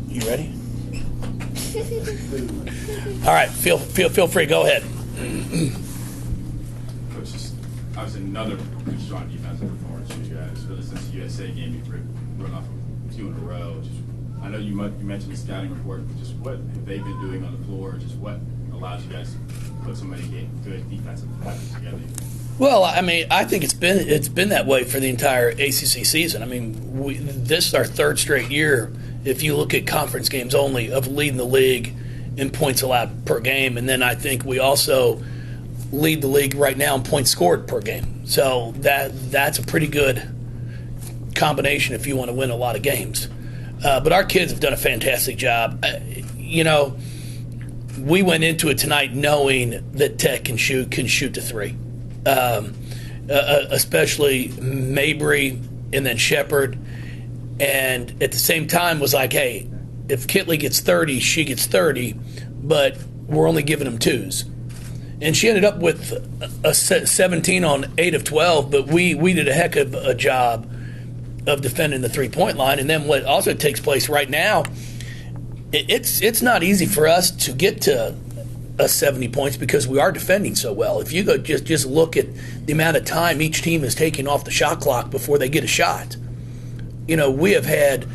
You ready? All right, feel free. Go ahead. Coach, just obviously another good strong defensive performance for you guys. Really, since the USA game, you've run off a few in a row. Just, I know you mentioned the scouting report, but just what have they been doing on the floor? Just what allows you guys to put so many good defensive patterns together? Well, I mean, I think it's been that way for the entire ACC season. I mean, this is our third straight year, if you look at conference games only, of leading the league in points allowed per game. And then I think we also lead the league right now in points scored per game. So that's a pretty good combination if you want to win a lot of games. But our kids have done a fantastic job. We went into it tonight knowing that Tech can shoot the three. Especially Mabry and then Shepard, and at the same time was like, hey, if Kitley gets 30, she gets 30, but we're only giving them twos. And she ended up with a 17 on 8 of 12, but we did a heck of a job of defending the three-point line. And then what also takes place right now, it's not easy for us to get to 70 points because we are defending so well. If you go just look at the amount of time each team is taking off the shot clock before they get a shot. We have had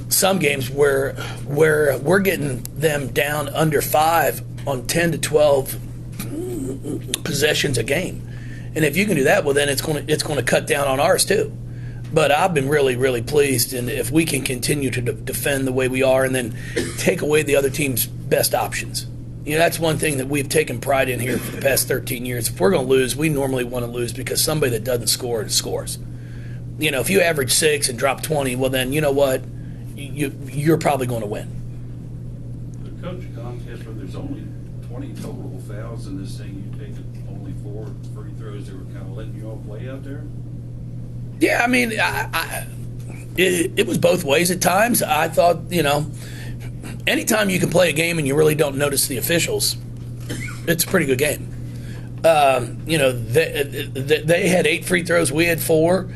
some games where we're getting them down under 5 on 10 to 12 possessions a game. And if you can do that, well, then it's going to cut down on ours too. But I've been really, really pleased, and if we can continue to defend the way we are and then take away the other team's best options. That's one thing that we've taken pride in here for the past 13 years. If we're going to lose, we normally want to lose because somebody that doesn't score scores. If you average 6 and drop 20, well, then you know what? You're probably going to win. The coach contest where there's only 20 total fouls in this thing, you take only 4 free throws that were kind of letting you all play out there? Yeah, I mean, it was both ways at times. I thought, anytime you can play a game and you really don't notice the officials, it's a pretty good game. They had 8 free throws, we had 4,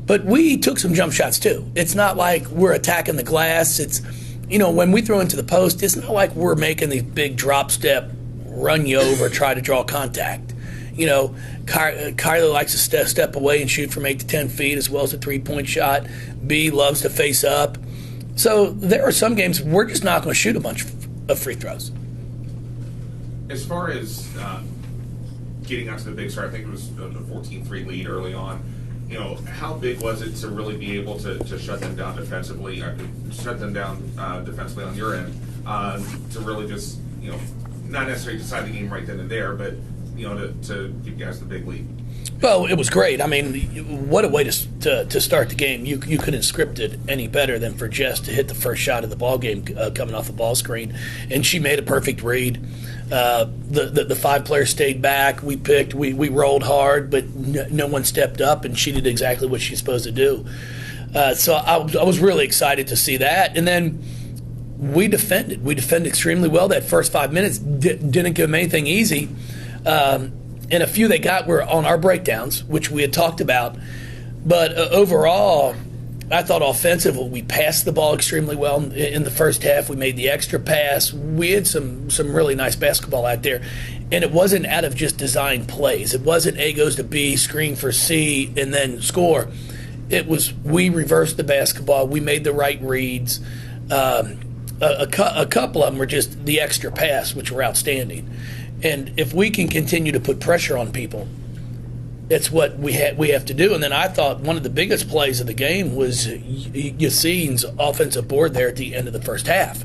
but we took some jump shots too. It's not like we're attacking the glass. It's, when we throw into the post, it's not like we're making these big drop step, run you over, try to draw contact. Kyler likes to step away and shoot from 8 to 10 feet as well as a three-point shot. B loves to face up. So there are some games we're just not going to shoot a bunch of free throws. As far as getting out to the big start, I think it was a 14-3 lead early on. How big was it to really be able to shut them down defensively, defensively on your end, to really just, not necessarily decide the game right then and there, but, to give you guys the big lead? Well, it was great. I mean, what a way to start the game. You couldn't script it any better than for Jess to hit the first shot of the ball game coming off the ball screen, and she made a perfect read. The 5 players stayed back. We rolled hard, but no one stepped up, and she did exactly what she's supposed to do. So I was really excited to see that, and then we defended. We defended extremely well. That first 5 minutes didn't give them anything easy. And a few they got were on our breakdowns, which we had talked about. But overall, I thought offensively we passed the ball extremely well in the first half. We made the extra pass. We had some really nice basketball out there. And it wasn't out of just design plays. It wasn't A goes to B, screen for C, and then score. It was we reversed the basketball. We made the right reads. A couple of them were just the extra pass, which were outstanding. And if we can continue to put pressure on people, that's what we have to do. And then I thought one of the biggest plays of the game was Yassine's offensive board there at the end of the first half.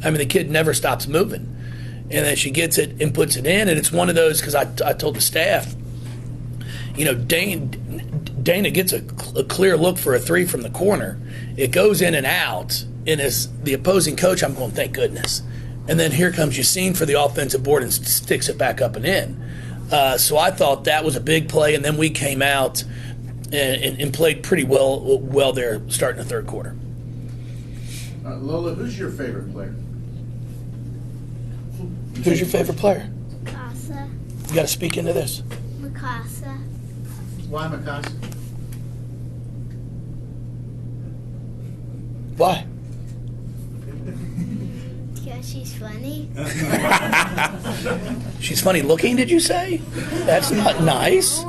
I mean, the kid never stops moving. And then she gets it and puts it in. And it's one of those, because I told the staff, Dana gets a clear look for a 3 from the corner. It goes in and out. And as the opposing coach, I'm going, thank goodness. And then here comes Yassine for the offensive board and sticks it back up and in. So I thought that was a big play, and then we came out and played pretty well there starting the third quarter. Lola, who's your favorite player? Who's your favorite player? Mikasa. You got to speak into this. Mikasa. Why Mikasa? Why? Because she's funny. She's funny looking, did you say? That's not nice.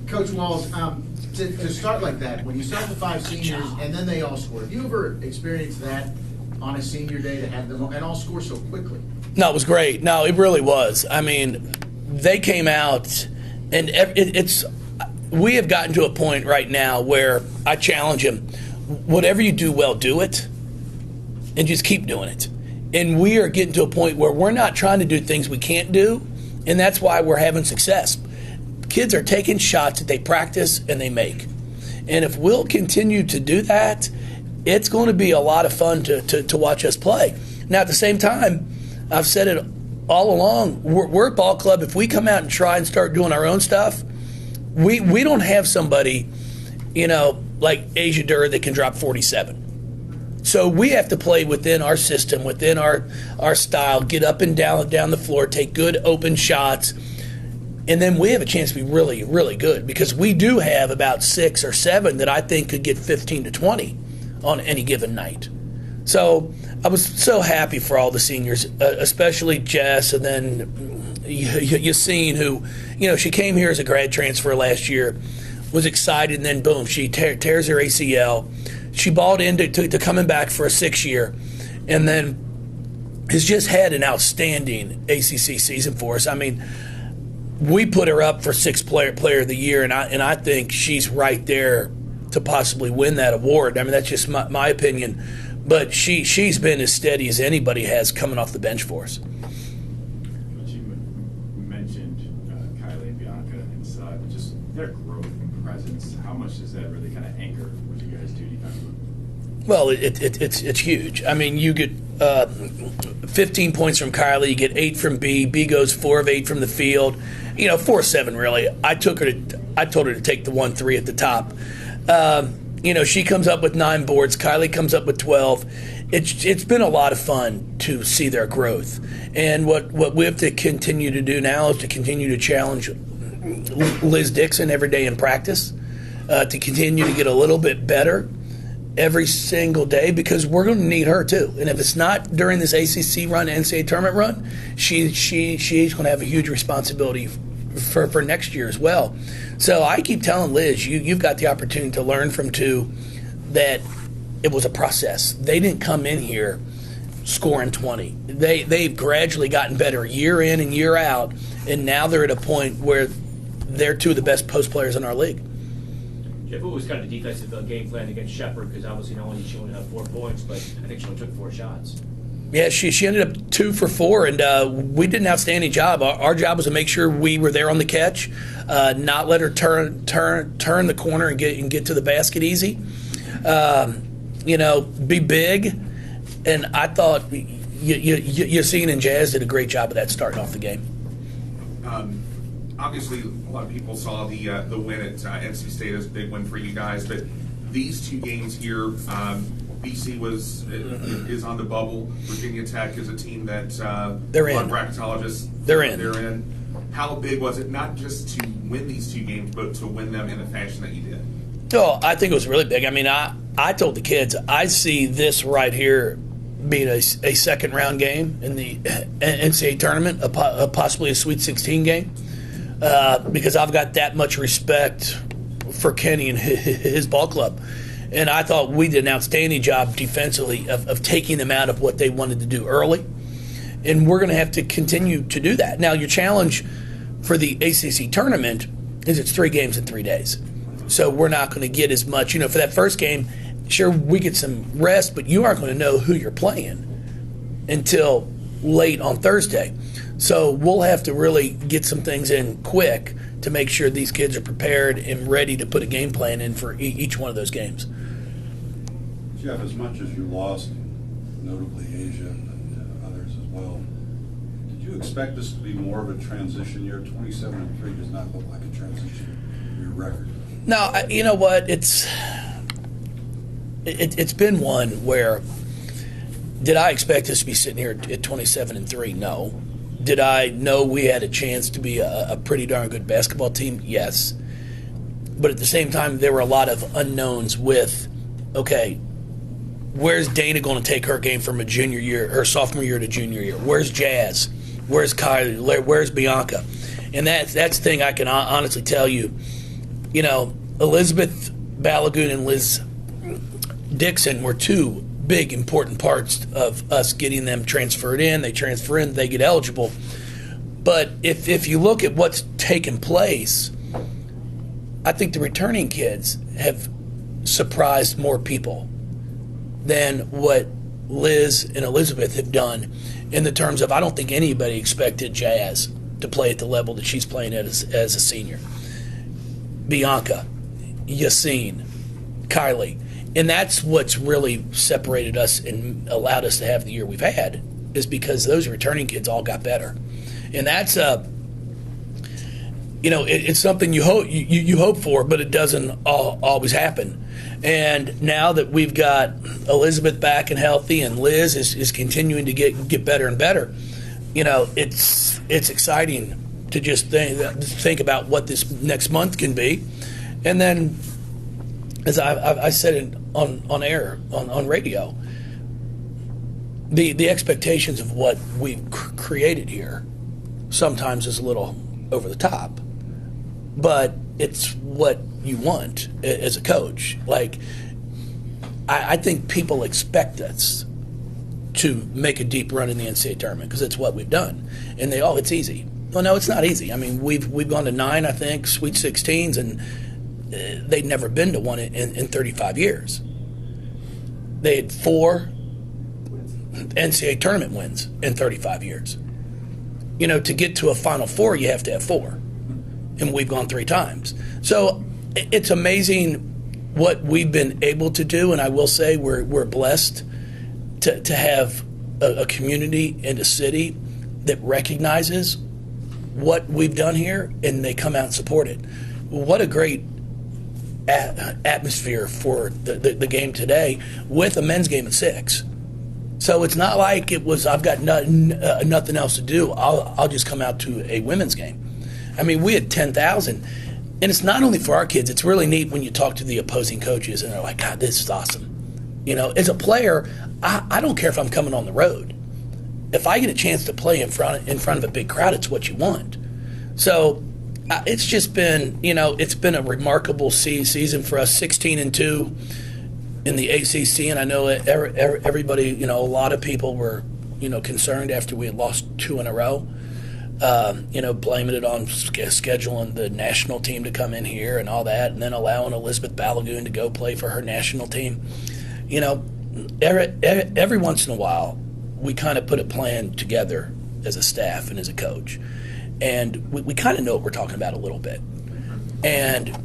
Coach Walz, to start like that, when you start with 5 seniors and then they all score, have you ever experienced that on a senior day to have them and all score so quickly? No, it was great. No, it really was. I mean, they came out, and we have gotten to a point right now where I challenge them, whatever you do well, do it, and just keep doing it. And we are getting to a point where we're not trying to do things we can't do, and that's why we're having success. Kids are taking shots that they practice and they make. And if we'll continue to do that, it's going to be a lot of fun to watch us play. Now, at the same time, I've said it all along, we're a ball club. If we come out and try and start doing our own stuff, we don't have somebody, like Asia Durr that can drop 47. So we have to play within our system, within our style, get up and down the floor, take good open shots, and then we have a chance to be really, really good because we do have about 6 or 7 that I think could get 15 to 20 on any given night. So I was so happy for all the seniors, especially Jess, and then Yassine, who, she came here as a grad transfer last year, was excited, and then boom, she tears her ACL. She bought into coming back for a 6th year, and then has just had an outstanding ACC season for us. I mean, we put her up for 6th player of the year, and I think she's right there to possibly win that award. I mean, that's just my opinion. But she's been as steady as anybody has coming off the bench for us. But you mentioned Kylie and Bianca inside, just their growth and presence. How much does that really kind of anchor what you guys do defensively? Well, it's huge. I mean, you get 15 points from Kylie, you get 8 from B. B goes 4 of 8 from the field. 4-7 really. I told her to take the 1-3 at the top. She comes up with 9 boards. Kylie comes up with 12. It's been a lot of fun to see their growth. And what we have to continue to do now is to continue to challenge Liz Dixon every day in practice, to continue to get a little bit better every single day because we're going to need her too. And if it's not during this ACC run, NCAA tournament run, she's going to have a huge responsibility for next year as well. So I keep telling Liz, you've got the opportunity to learn from 2 that it was a process. They didn't come in here scoring 20. They've gradually gotten better year in and year out, and now they're at a point where they're 2 of the best post players in our league. Jeff, what was kind of the defensive game plan against Shepherd? Because obviously she only had 4 points, but I think she only took 4 shots. Yeah, she ended up 2 for 4, and we did an outstanding job. Our job was to make sure we were there on the catch, not let her turn the corner and get to the basket easy. Be big, and I thought Yassine and Jazz did a great job of that starting off the game. Obviously, a lot of people saw the win at NC State as a big win for you guys, but these 2 games here, BC is on the bubble. Virginia Tech is a team that they're in. Bracketologists. They're in. They're in. How big was it, not just to win these 2 games, but to win them in the fashion that you did? Oh, I think it was really big. I mean, I told the kids, I see this right here being a second-round game in the NCAA tournament, possibly a Sweet 16 game, because I've got that much respect for Kenny and his ball club. And I thought we did an outstanding job defensively of taking them out of what they wanted to do early. And we're going to have to continue to do that. Now, your challenge for the ACC tournament is it's 3 games in 3 days. So we're not going to get as much. For that first game, sure, we get some rest, but you aren't going to know who you're playing until late on Thursday. So we'll have to really get some things in quick to make sure these kids are prepared and ready to put a game plan in for each one of those games. Jeff, as much as you lost, notably Asia and others as well, did you expect this to be more of a transition year? 27-3 does not look like a transition year record. No, you know what? It's been one where, did I expect us to be sitting here at 27-3? No. Did I know we had a chance to be a pretty darn good basketball team? Yes. But at the same time, there were a lot of unknowns with okay, where's Dana going to take her game from her sophomore year to junior year? Where's Jazz? Where's Kylie? Where's Bianca? And that's the thing I can honestly tell you. You know, Elizabeth Balagoon and Liz Dixon were two big important parts of us getting them transferred in. They transfer in, they get eligible. But if you look at what's taken place, I think the returning kids have surprised more people than what Liz and Elizabeth have done in the terms of, I don't think anybody expected Jazz to play at the level that she's playing at as a senior. Bianca, Yassine, Kylie. And that's what's really separated us and allowed us to have the year we've had, is because those returning kids all got better. And that's it's something you hope for, but it doesn't always happen. And now that we've got Elizabeth back and healthy, and Liz is continuing to get better and better, it's exciting to just think about what this next month can be. And then, as I said it on air, on radio, the expectations of what we've created here sometimes is a little over the top, but it's what you want as a coach. Like, I think people expect us to make a deep run in the NCAA tournament because it's what we've done, and it's easy. Well, no, it's not easy. I mean, we've gone to 9, I think, Sweet 16s, and they'd never been to one in 35 years. They had 4 NCAA tournament wins in 35 years. To get to a Final Four, you have to have 4. And we've gone 3 times. So it's amazing what we've been able to do, and I will say we're blessed to have a community and a city that recognizes what we've done here, and they come out and support it. What a great atmosphere for the game today, with a men's game at 6. So it's not like it was, I've got nothing else to do, I'll just come out to a women's game. I mean, we had 10,000, and it's not only for our kids. It's really neat when you talk to the opposing coaches, and they're like, God, this is awesome. As a player, I don't care if I'm coming on the road. If I get a chance to play in front of a big crowd, it's what you want. So it's just been, it's been a remarkable season for us, 16-2 in the ACC, and I know everybody, a lot of people were, concerned after we had lost 2 in a row. Blaming it on scheduling the national team to come in here and all that, and then allowing Elizabeth Balagoon to go play for her national team. Every once in a while, we kind of put a plan together as a staff and as a coach, and we kind of know what we're talking about a little bit. And,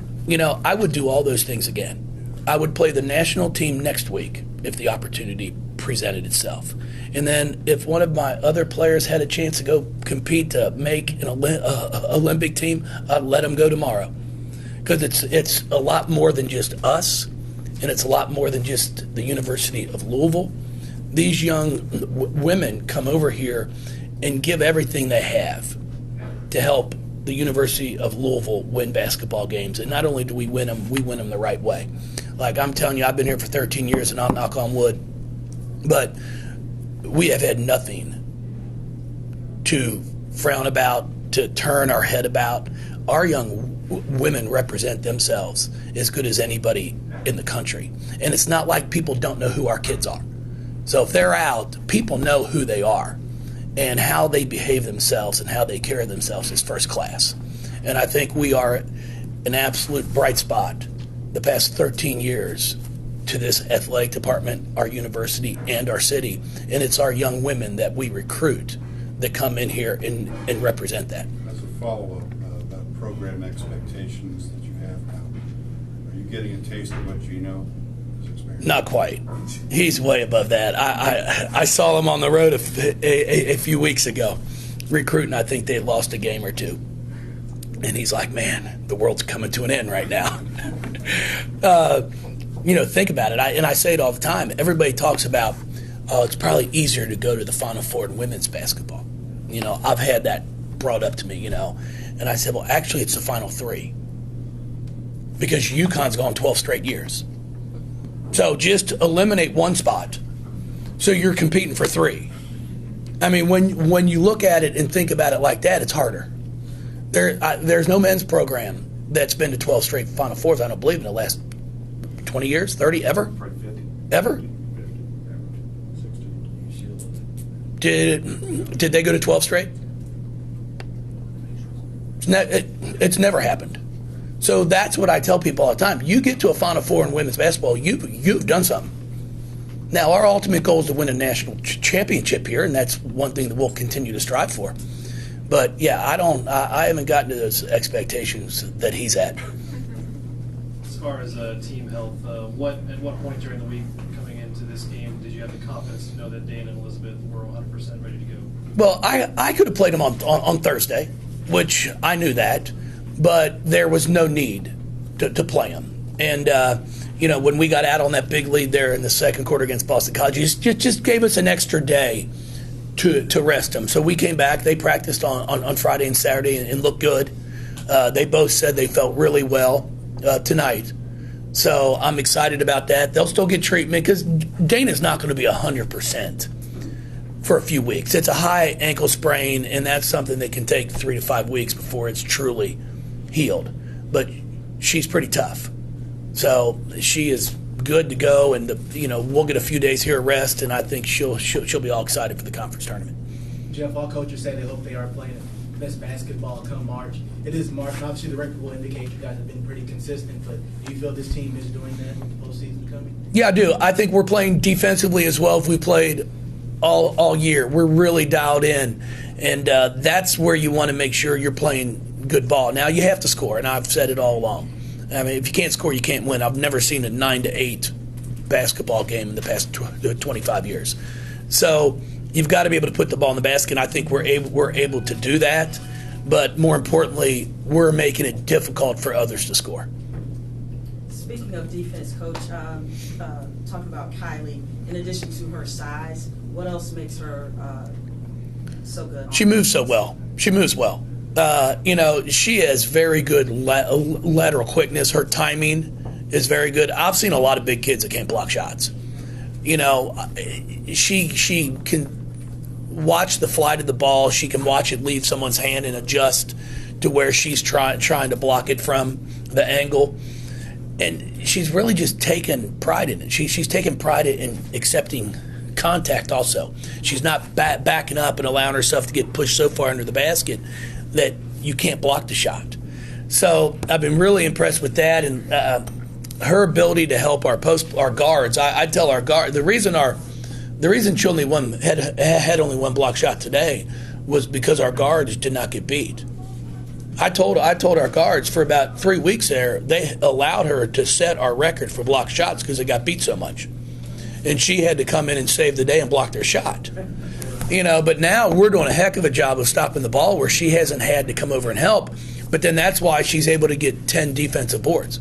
I would do all those things again. I would play the national team next week if the opportunity presented itself. And then if one of my other players had a chance to go compete to make an Olympic team, I'd let them go tomorrow. Because it's a lot more than just us, and it's a lot more than just the University of Louisville. These young women come over here and give everything they have to help the University of Louisville win basketball games. And not only do we win them the right way. Like, I'm telling you, I've been here for 13 years, and I'll knock on wood, but we have had nothing to frown about, to turn our head about. Our young women represent themselves as good as anybody in the country. And it's not like people don't know who our kids are. So if they're out, people know who they are, and how they behave themselves and how they carry themselves is first class. And I think we are an absolute bright spot the past 13 years to this athletic department, our university, and our city. And it's our young women that we recruit that come in here and represent that. As a follow-up about program expectations that you have now, are you getting a taste of what Gino has experienced? Not quite. He's way above that. I saw him on the road a few weeks ago recruiting. I think they had lost a game or 2. And he's like, man, the world's coming to an end right now. Think about it. I say it all the time. Everybody talks about, it's probably easier to go to the Final Four in women's basketball. I've had that brought up to me, And I said, well, actually, it's the Final 3. Because UConn's gone 12 straight years. So just eliminate one spot. So you're competing for 3. I mean, when you look at it and think about it like that, it's harder. There's no men's program that's been to 12 straight Final Fours, I don't believe, in the last 20 years, 30, ever? Probably 50. Ever? 60. Did they go to 12 straight? It's never happened. So that's what I tell people all the time. You get to a Final Four in women's basketball, you've done something. Now, our ultimate goal is to win a national championship here, and that's one thing that we'll continue to strive for. But yeah, I haven't gotten to those expectations that he's at. As far as team health, at what point during the week coming into this game did you have the confidence to know that Dana and Elizabeth were 100% ready to go? Well, I could have played them on Thursday, which I knew that, but there was no need to play them. And when we got out on that big lead there in the second quarter against Boston College, just gave us an extra day to rest them. So we came back. They practiced on Friday and Saturday and looked good. They both said they felt really well tonight. So I'm excited about that. They'll still get treatment because Dana's not going to be 100% for a few weeks. It's a high ankle sprain, and that's something that can take 3 to 5 weeks before it's truly healed. But she's pretty tough. So she is good to go, and we'll get a few days here of rest, and I think she'll be all excited for the conference tournament. Jeff, all coaches say they hope they are playing best basketball come March. It is March, and obviously the record will indicate you guys have been pretty consistent, but do you feel this team is doing that with the postseason coming? Yeah, I do. I think we're playing defensively as well as we played all year. We're really dialed in, and that's where you want to make sure you're playing good ball. Now, you have to score, and I've said it all along. I mean, if you can't score, you can't win. I've never seen a 9-8 basketball game in the past 25 years. So you've got to be able to put the ball in the basket, and I think we're able to do that. But more importantly, we're making it difficult for others to score. Speaking of defense, Coach, talking about Kylie, in addition to her size, what else makes her so good? She moves so well. She moves well. She has very good lateral quickness. Her timing is very good. I've seen a lot of big kids that can't block shots. She can watch the flight of the ball. She can watch it leave someone's hand and adjust to where she's trying to block it from the angle. And she's really just taken pride in it. She's taken pride in accepting contact also. She's not backing up and allowing herself to get pushed so far under the basket that you can't block the shot. So I've been really impressed with that, and her ability to help our guards. I tell our guard the reason she only had only one block shot today was because our guards did not get beat. I told our guards for about 3 weeks there, they allowed her to set our record for block shots because they got beat so much, and she had to come in and save the day and block their shot. But now we're doing a heck of a job of stopping the ball where she hasn't had to come over and help. But then that's why she's able to get 10 defensive boards.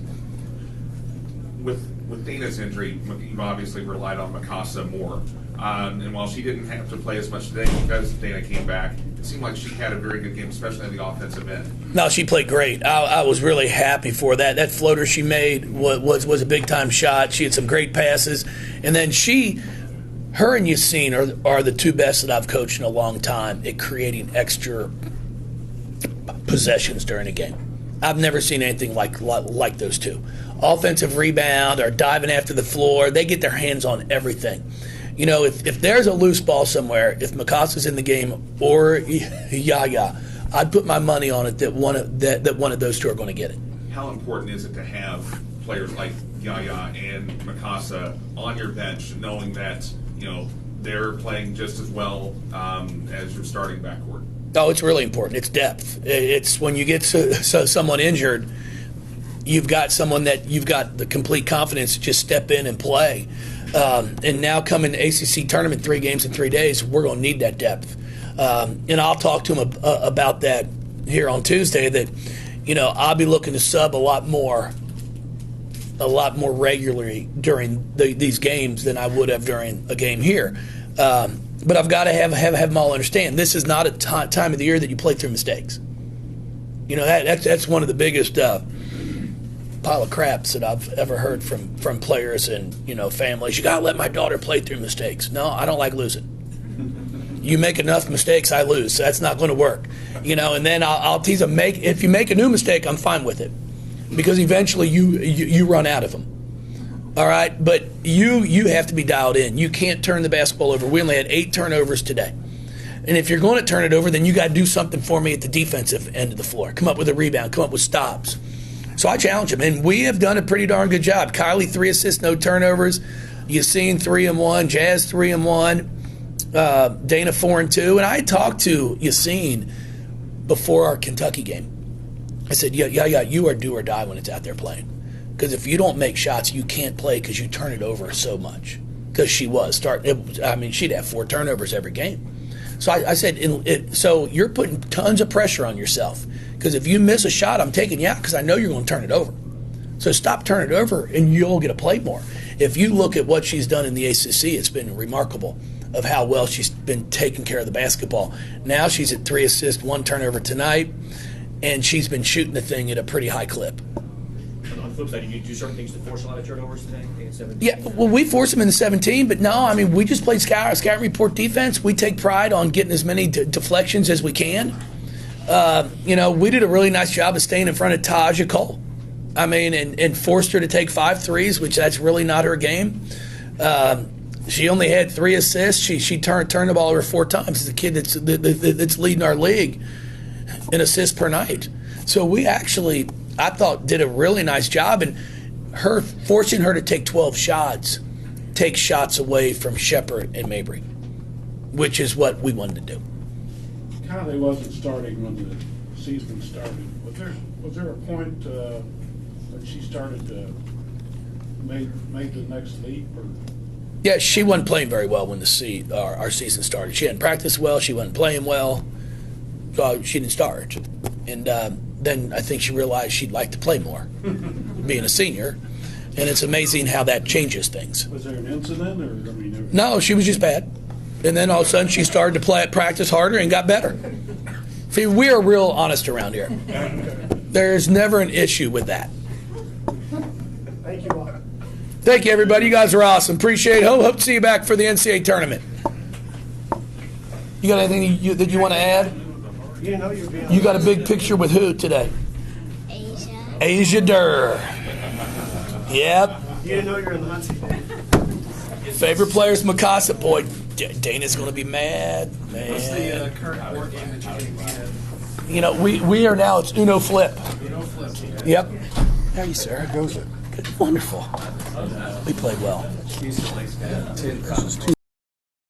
With Dana's injury, you obviously relied on Mikasa more. And while she didn't have to play as much today because Dana came back, it seemed like she had a very good game, especially on the offensive end. No, she played great. I was really happy for that. That floater she made was a big-time shot. She had some great passes. And then her and Yassine are the two best that I've coached in a long time at creating extra possessions during a game. I've never seen anything like those two. Offensive rebound or diving after the floor, they get their hands on everything. If there's a loose ball somewhere, if Mikasa's in the game or Yaya, I'd put my money on it that one of those two are going to get it. How important is it to have players like Yaya and Mikasa on your bench, knowing that they're playing just as well as your starting backcourt? Oh, it's really important. It's depth. It's when you get someone injured, you've got someone that you've got the complete confidence to just step in and play. And now coming to ACC tournament 3 games in 3 days, we're going to need that depth. And I'll talk to him about that here on Tuesday, that I'll be looking to sub a lot more regularly during these games than I would have during a game here. But I've got to have them all understand this is not a time of the year that you play through mistakes. That's one of the biggest pile of craps that I've ever heard from players and families. You gotta let my daughter play through mistakes. No, I don't like losing. You make enough mistakes, I lose. So that's not going to work, And then I'll tease them. If you make a new mistake, I'm fine with it, because eventually you run out of them. All right, but you have to be dialed in. You can't turn the basketball over. We only had 8 turnovers today. And if you're going to turn it over, then you got to do something for me at the defensive end of the floor. Come up with a rebound. Come up with stops. So I challenge them, and we have done a pretty darn good job. Kylie, 3 assists, no turnovers. Yassine, 3 and 1. Jazz, 3 and 1. Dana, 4 and 2. And I talked to Yassine before our Kentucky game. I said, yeah, you are do or die when it's out there playing. Because if you don't make shots, you can't play because you turn it over so much. Because she was starting. She'd have 4 turnovers every game. So I said, so you're putting tons of pressure on yourself, because if you miss a shot, I'm taking you out because I know you're going to turn it over. So stop turning it over, and you'll get to play more. If you look at what she's done in the ACC, it's been remarkable of how well she's been taking care of the basketball. Now she's at 3 assists, 1 turnover tonight, and she's been shooting the thing at a pretty high clip. On the flip side, did you do certain things to force a lot of turnovers today? Yeah, well, we force them in the 17, but no, we just played scout report defense. We take pride on getting as many deflections as we can. We did a really nice job of staying in front of Taja Cole. And forced her to take 5 threes, which that's really not her game. She only had 3 assists. She turned the ball over 4 times. It's a kid that's leading our league in assists per night. So we actually, I thought, did a really nice job. And her forcing her to take 12 shots takes shots away from Shepherd and Mabry, which is what we wanted to do. Kylie wasn't starting when the season started. Was there a point that she started to make the next leap? Or? Yeah, she wasn't playing very well when our season started. She hadn't practiced well. She wasn't playing well. So she didn't start. And then I think she realized she'd like to play more, being a senior. And it's amazing how that changes things. Was there an incident? No, she was just bad. And then all of a sudden she started to practice harder and got better. See, we are real honest around here. There's never an issue with that. Thank you all. Thank you, everybody. You guys are awesome. Appreciate it. Hope to see you back for the NCAA tournament. You got anything that you want to add? You got a big picture with who today? Asia Durr. Yep. You didn't know you were in the hot seat. Favorite player's Mikasa. Boy, Dana's going to be mad. Man. What's the current board game that you're going to get? We are now, it's Uno Flip. Uno Flip. Yep. How are you, sir? How goes it? Good. Wonderful. We played well.